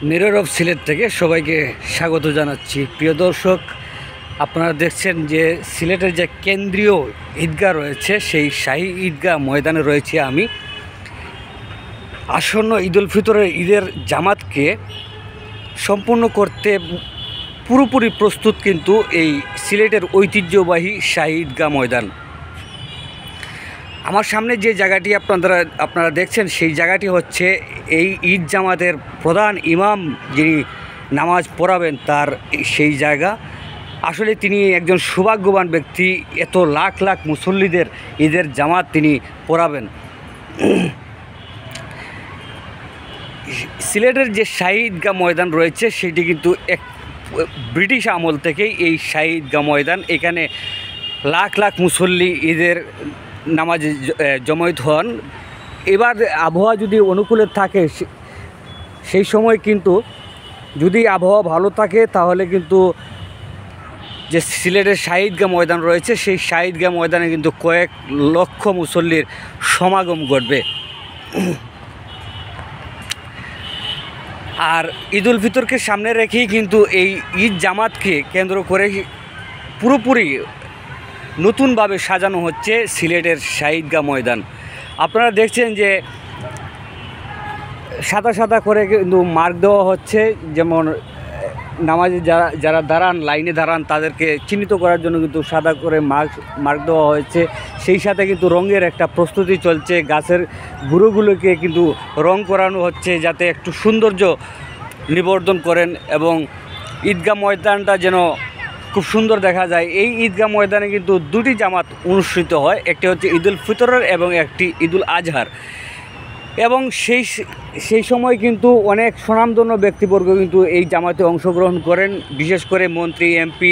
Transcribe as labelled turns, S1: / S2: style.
S1: Mirror of Sylhet থেকে সবাইকে স্বাগত জানাচ্ছি। প্রিয় দর্শক, আপনারা দেখছেন যে সিলেটের যে কেন্দ্রীয় ঈদগাহ রয়েছে সেই শাহী ঈদগাহ ময়দানে রয়েছে আমি। আসন্ন ঈদুল ফিতরের ঈদের জামাতকে সম্পূর্ণ করতে পুরোপুরি প্রস্তুত কিন্তু এই সিলেটের ঐতিহ্যবাহী শাহী ঈদগাহ ময়দান। আমার সামনে যে জায়গাটি আপনারা দেখছেন সেই জায়গাটি হচ্ছে এই ঈদ জামাতের প্রধান ইমাম যিনি নামাজ পড়াবেন তার সেই জায়গা। আসলে তিনি একজন সৌভাগ্যবান ব্যক্তি, এত লাখ লাখ মুসল্লিদের ঈদের জামাত তিনি পড়াবেন। সিলেটের যে শাহী ঈদগাহ ময়দান রয়েছে সেটি কিন্তু এক ব্রিটিশ আমল থেকেই এই শাহী ঈদগাহ ময়দান। এখানে লাখ লাখ মুসল্লি ঈদের নামাজে জমায়েত হন। এবার আবহাওয়া যদি অনুকূলে থাকে সেই সময় কিন্তু যদি আবহাওয়া ভালো থাকে তাহলে কিন্তু যে সিলেটের শাহী ঈদগাহ ময়দান রয়েছে সেই শাহী ঈদগাহ ময়দানে কিন্তু কয়েক লক্ষ মুসল্লির সমাগম ঘটবে। আর ঈদুল ফিতরকে সামনে রেখেই কিন্তু এই ঈদ জামাতকে কেন্দ্র করে পুরোপুরি নতুনভাবে সাজানো হচ্ছে সিলেটের শাহী ঈদগাহ ময়দান। আপনারা দেখছেন যে সাদা সাদা করে কিন্তু মার্ক দেওয়া হচ্ছে, যেমন নামাজে যারা দাঁড়ান, লাইনে দাঁড়ান তাদেরকে চিহ্নিত করার জন্য কিন্তু সাদা করে মার্ক দেওয়া হয়েছে। সেই সাথে কিন্তু রঙের একটা প্রস্তুতি চলছে, গাছের গুঁড়োগুলোকে কিন্তু রং করানো হচ্ছে যাতে একটু সৌন্দর্য নিবর্ধন করেন এবং ঈদগাহ ময়দানটা যেন খুব সুন্দর দেখা যায়। এই ঈদগাহ ময়দানে কিন্তু দুটি জামাত অনুষ্ঠিত হয়, একটি হচ্ছে ঈদুল ফিতরের এবং একটি ঈদুল আজহার। এবং সেই সময় কিন্তু অনেক স্বনামধন্য ব্যক্তিবর্গ কিন্তু এই জামাতে অংশগ্রহণ করেন, বিশেষ করে মন্ত্রী, এমপি,